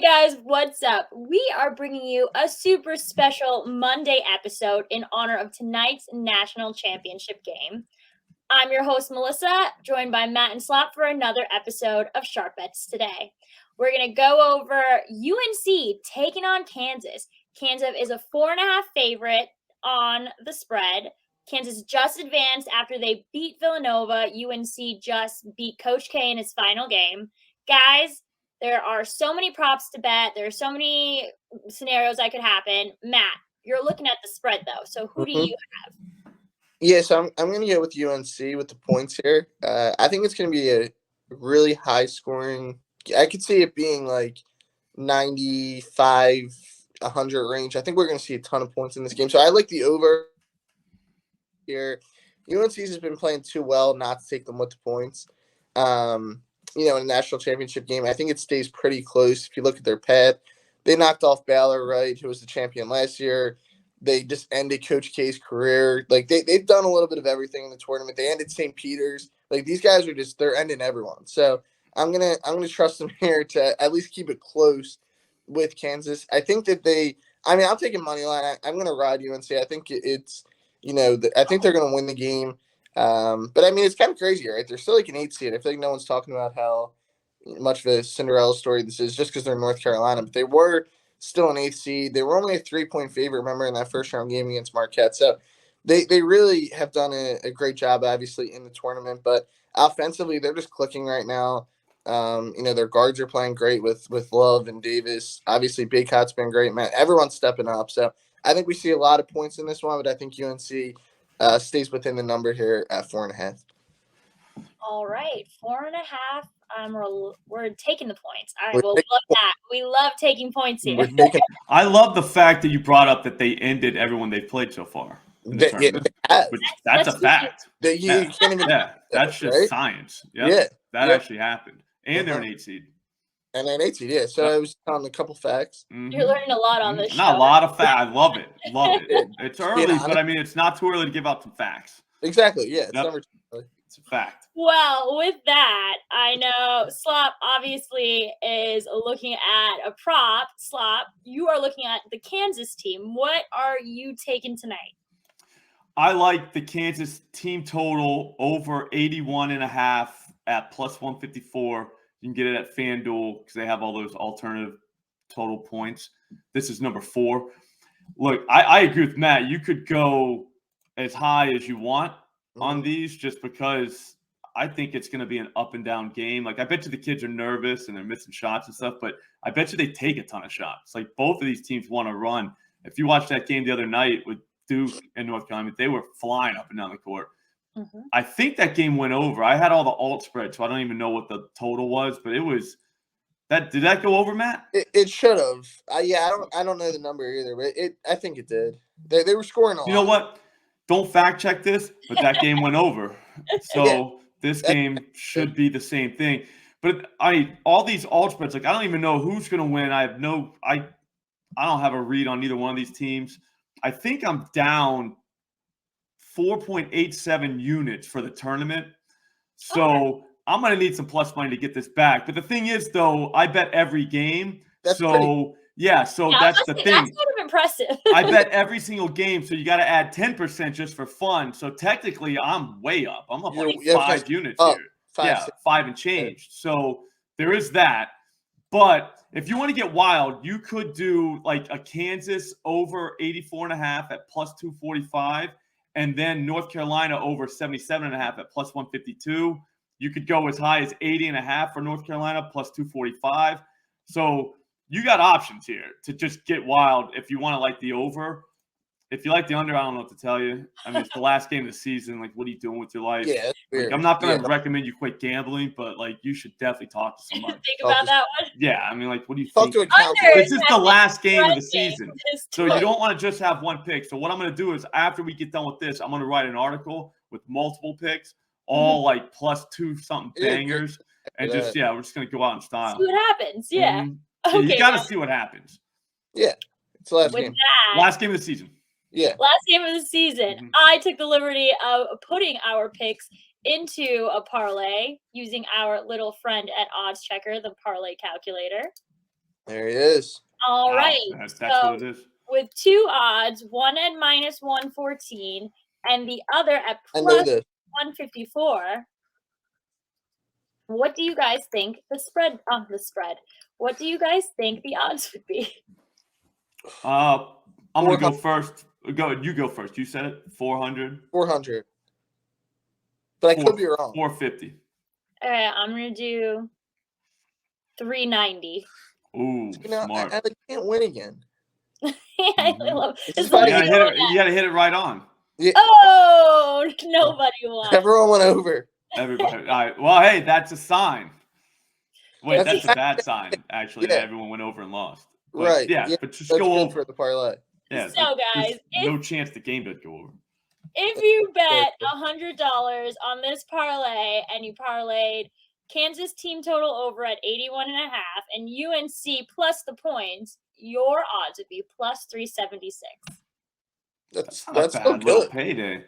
guys, what's up? We are bringing you a super special Monday episode in honor of tonight's National Championship game. I'm your host, Melissa, joined by Matt and Slop for another episode of Sharp Bets today. We're going to go over UNC taking on Kansas. Kansas is a 4.5 favorite on the spread. Kansas just advanced after they beat Villanova. UNC just beat Coach K in his final game. Guys, there are so many props to bet. There are so many scenarios that could happen. Matt, you're looking at the spread, though. So who do you have? Yeah, so I'm going to go with UNC with the points here. I think it's going to be a really high scoring. I could see it being like 95, 100 range. I think we're going to see a ton of points in this game. So I like the over here. UNC has been playing too well not to take them with the points. In a national championship game, I think it stays pretty close. If you look at their path, they knocked off Baylor, right, who was the champion last year. They just ended Coach K's career. Like they've done a little bit of everything in the tournament. They ended St. Peter's. Like these guys are they're ending everyone. So I'm gonna trust them here to at least keep it close with Kansas. I think that I'm taking money line. I'm gonna ride UNC. I think I think they're gonna win the game. But I mean, it's kind of crazy, right? They're still like an 8 seed. I feel like no one's talking about how much of a Cinderella story this is just because they're in North Carolina. But they were still an 8 seed. They were only a 3-point favorite, remember, in that first round game against Marquette. So they really have done a great job, obviously, in the tournament. But offensively, they're just clicking right now. Their guards are playing great with Love and Davis. Obviously, Big Hot's been great, man. Everyone's stepping up. So I think we see a lot of points in this one, but I think UNC stays within the number here at 4.5. All right, 4.5. We're taking the points. All right, well, we love that. We love taking points here. I love the fact that you brought up that they ended everyone they've played so far in the tournament. That's a fact. That's just right? Science. Yep. Yeah, that actually happened. And they're an 8 seed. And an 8 seed, yeah. So I was telling a couple facts. You're learning a lot on this show. Not a lot of facts. I love it. It's early, but I mean, it's not too early to give out some facts. Exactly, yeah. It's never too early. It's a fact. Well, with that, I know Slop obviously is looking at a prop. Slop, you are looking at the Kansas team. What are you taking tonight? I like the Kansas team total over 81.5 at plus 154. You can get it at FanDuel because they have all those alternative total points. This is number 4. Look, I agree with Matt. You could go as high as you want on these just because I think it's going to be an up and down game. Like, I bet you the kids are nervous and they're missing shots and stuff, but I bet you they take a ton of shots. Like, both of these teams want to run. If you watched that game the other night with Duke and North Carolina, they were flying up and down the court. Mm-hmm. I think that game went over. I had all the alt spread, so I don't even know what the total was, but it was that. Did that go over, Matt? It should have. I don't know the number either, but I think it did. They were scoring a lot. You know what? Don't fact check this, but that game went over. So this game should be the same thing. But all these alt spreads, like I don't even know who's going to win. I don't have a read on either one of these teams. I think I'm down 4.87 units for the tournament. So I'm going to need some plus money to get this back. But the thing is, though, I bet every game. That's the thing. That's sort of impressive. I bet every single game. So you got to add 10% just for fun. So technically, I'm way up. I'm up like 5 units here. 5 and change. So there is that. But if you want to get wild, you could do like a Kansas over 84.5 at plus 245. And then North Carolina over 77.5 at plus 152. You could go as high as 80.5 for North Carolina plus 245. So you got options here to just get wild if you want to like the over. If you like the under, I don't know what to tell you. I mean, it's the last game of the season. Like, what are you doing with your life? Yeah, like, I'm not going to recommend you quit gambling, but, like, you should definitely talk to somebody. Think about that one? Yeah, I mean, like, what do you think? This is the last game of the season. So you don't want to just have one pick. So what I'm going to do is after we get done with this, I'm going to write an article with multiple picks, all, like, plus 2-something bangers. And we're just going to go out in style. See what happens, yeah. Okay, you got to see what happens. Yeah, it's the last game. Last game of the season. Yeah. Last game of the season. I took the liberty of putting our picks into a parlay using our little friend at Odds Checker, the parlay calculator. There he is. All Wow, right. That's So what it is. with two odds, one at minus 114 and the other at I know plus this. 154. What do you guys think the spread? What do you guys think the odds would be? I'm gonna go 400. first. You go first. You said it. 400. 400. But I could be wrong. 450. All right, I'm gonna do 390. Ooh, smart. I can't win again. I love It's this. just You gotta hit it right on. Yeah. Oh, nobody won. Everyone went over. Everybody. All right. Well, hey, that's a sign. Wait, That's that's a bad sign. Actually, Yeah. that everyone went over and lost. But, Right. Yeah, but just That's go good over. for the parlay. Yeah. So, there's guys, no chance the game doesn't go over. If you bet $100 on this parlay and you parlayed Kansas team total over at 81.5 and UNC plus the points, your odds would be plus 376. That's Not a still bad little good. payday.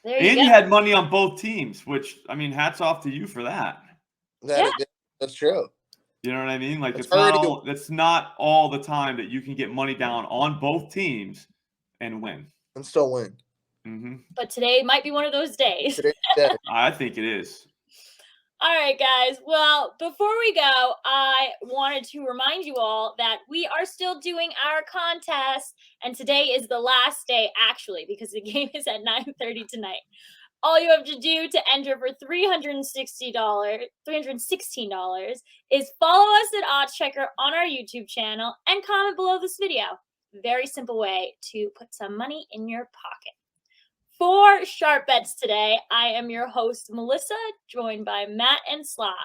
There And you you go. had money on both teams, which hats off to you for that. That's true. You know what I mean? Like That's it's not all the time that you can get money down on both teams and win. And still win. Mm-hmm. But today might be one of those days. Today's the day. I think it is. All right, guys. Well, before we go, I wanted to remind you all that we are still doing our contest, and today is the last day, actually, because the game is at 9:30 tonight. All you have to do to enter for $316 is follow us at OddsChecker on our YouTube channel and comment below this video. Very simple way to put some money in your pocket. For Sharp Bets today, I am your host, Melissa, joined by Matt and Slop.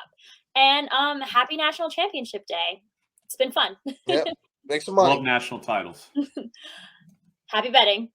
And happy National Championship Day. It's been fun. Yep. Make some money. Love national titles. Happy betting.